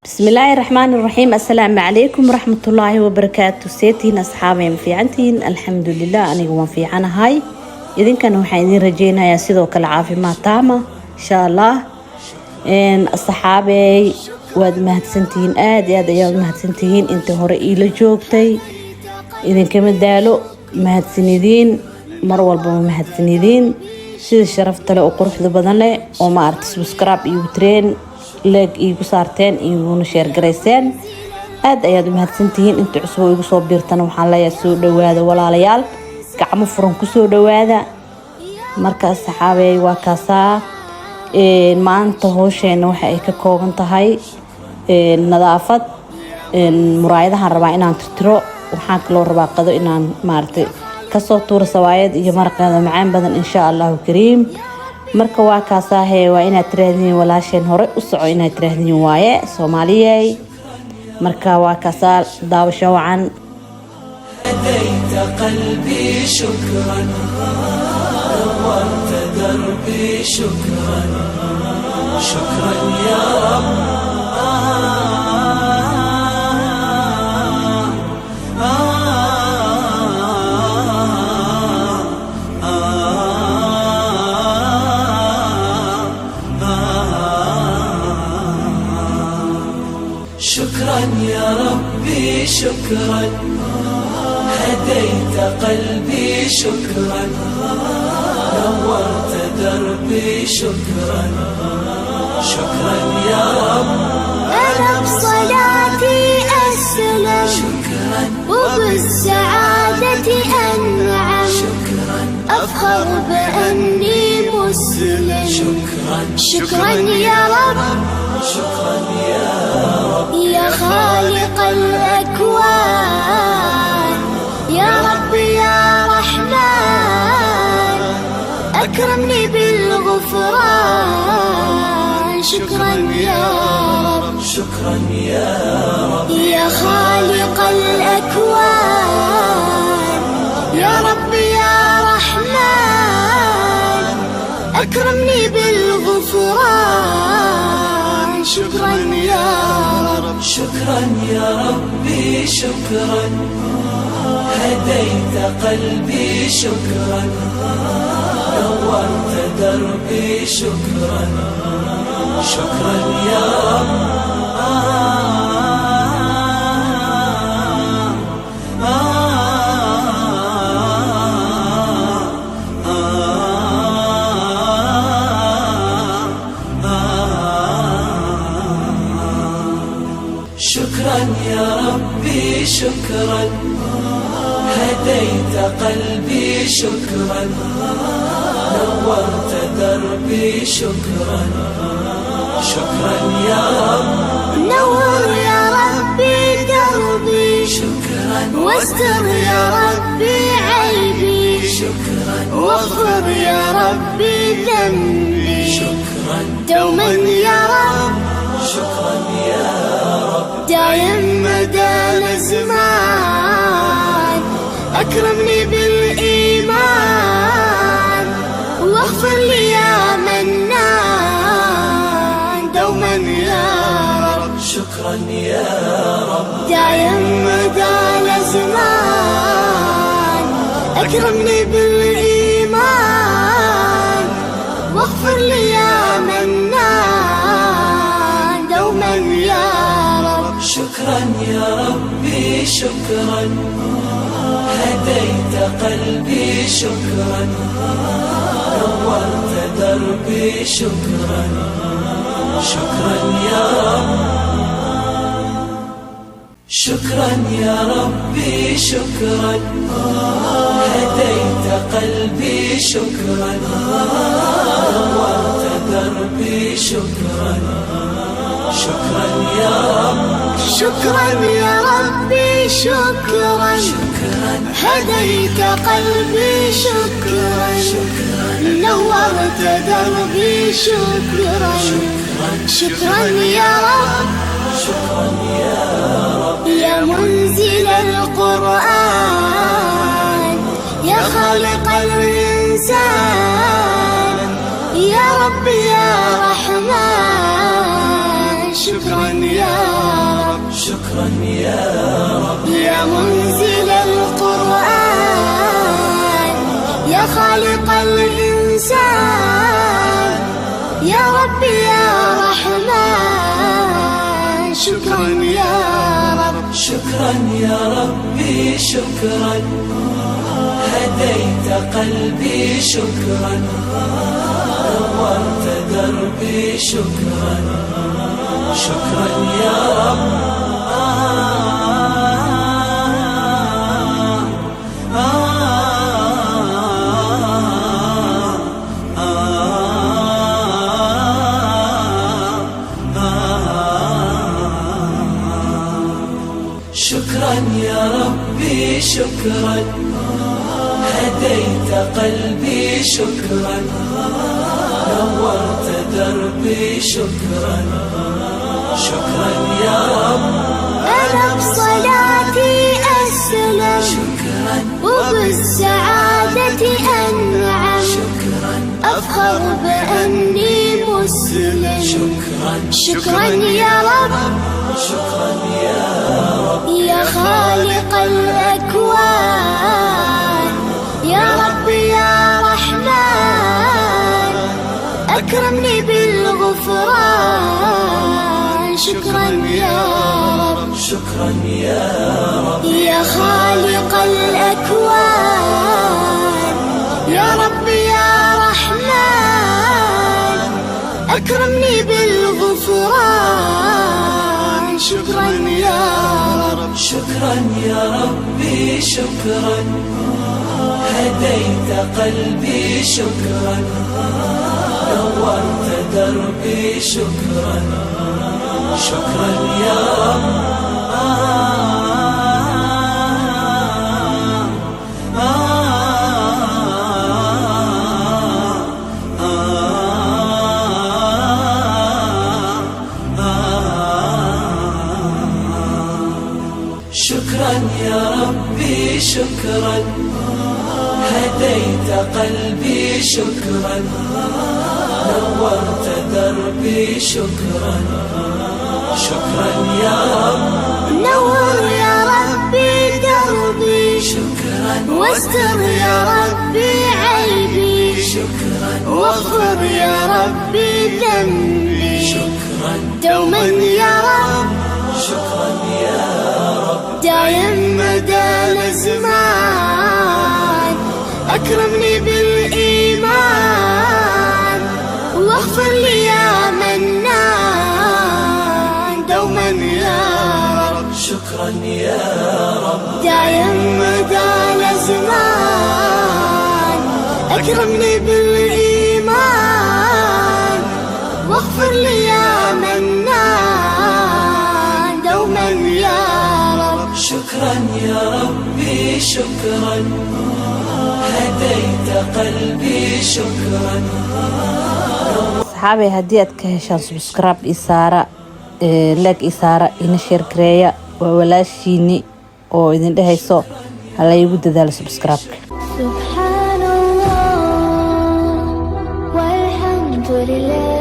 بسم الله الرحمن الرحيم. السلام عليكم ورحمة الله وبركاته. سيتين أصحابي في عنتين الحمد لله أنا قوم في عنا هاي إذن كانوا حيدين رجينا يا سيدو كالعافية ما تامة إن شاء الله. إن الصحابي واد مهتسنتين يا مهتسنتين أنت هرئي لجوكتي إذن كم دالو مهتسندين مروال بو مهتسندين سيد الشرفت له وقرح ذو بدن له وما أرت سبسكرايب يوترين لاج iigu saarteen iiguna sheer gareyseen aad ayaad u mahadsantihiin inta cusub igu soo biirtana waxaan leeyahay soo dhawaada walaalayaal gacmo furan ku soo dhawaada marka saxaabay waa kaasaa maanta hoosheen waxa ay ka kooban tahay nadaafad muraayadahan rabaa inaan tirtiro waxaan kaloo rabaa qado inaan maartay ka soo tuuro sawaayad iyo maraqada macaan badan insha Allah kariim marka waa kaasaahe waa inaad tiraahdiin walaasheen hore u soco inaad tiraahdiin waaye Soomaaliyay marka waa kaasaa daawasho wacan هديت قلبي شكرا نورت دربي شكرا شكرا يا شكرا يا ربي شكرا هديت قلبي شكرا نورت دربي شكرا شكرا يا رب أنا بصلاتي أسلم شكرا وبالسعادة أنعم شكرا أفخر بأني مسلم شكرا يا رب شكرا يا رب يا خالق الأكوان يا رب يا رحمن أكرمني بالغفران شكرا يا رب شكرا يا رب يا خالق الأكوان يا رب يا رحمن أكرمني بالغفران شكرا يا رب شكرا يا ربي شكرا هديت قلبي شكرا نورت دربي شكرا شكرا يا رب شكرا يا ربي شكرا هديت قلبي شكرا نورت دربي شكرا شكرا يا رب نور يا ربي دربي شكرا واستر يا ربي عيبي شكرا واغفر يا ربي ذنبي شكرا دوما يا رب شكرا يا رب دايم مدى الزمان أكرمني بالإيمان واغفر لي يا منان دوما يا رب شكرا يا رب دايم مدى الزمان أكرمني بالإيمان واغفر لي يا منان دوما يا رب شكرا يا ربي شكرا هديت قلبي شكرا نورت دربي شكرا شكرا يا رب شكرا يا ربي شكرا هديت قلبي شكرا نورت دربي شكرا شكرا يا رب شكرا يا ربي شكرا هديت قلبي شكرا نورت دربي شكرا شكرا يا رب شكرا يا رب يا منزل القرآن يا خالق الإنسان يا رب يا رحمن شكرا يا شكرا يا رب يا منزل القرآن يا خالق الإنسان يا ربي يا رحمن شكرا يا رب شكرا يا ربي شكرا هديت قلبي شكرا نورت دربي شكرا شكرا يا رب شكرا يا ربي شكرا هديت قلبي شكرا نورت دربي شكرا شكرا يا رب أنا بصلاتي أسلم شكرا وبالسعادة أنعم شكرا أفخر بأني مسلم شكرا شكرا يا رب شكرا يا رب يا خالق الأكوان يا رب يا رحمن أكرمني بالغفران شكرا يا رب شكرا يا رب يا خالق الأكوان يا رب يا رحمن أكرمني بالغفران شكرا يا رب شكرا يا ربي شكرا هديت قلبي شكرا نورت دربي شكرا شكرا يا رب شكرا يا ربي شكرا هديت قلبي شكرا نورت دربي شكرا شكرا يا رب نور يا ربي دربي شكرا واستر يا ربي عيبي شكرا واغفر يا ربي ذنبي شكرا دوما يا رب شكرا يا رب دايم مدى الزمان أكرمني بالإيمان واغفر لي يا منان دوما يا رب شكرا يا رب دايم مدى الزمان أكرمني بالإيمان واغفر لي يا منان دوما يا رب شكرا يا ربي شكرا هديت قلبي شكرا asxaabay haddii aad ka heshaan subscribe ii saara like ii saara ina share gareeya waa walaashiini oo idin dhehayso hala igu dadaalo subscribe-ka سبحان الله والحمد لله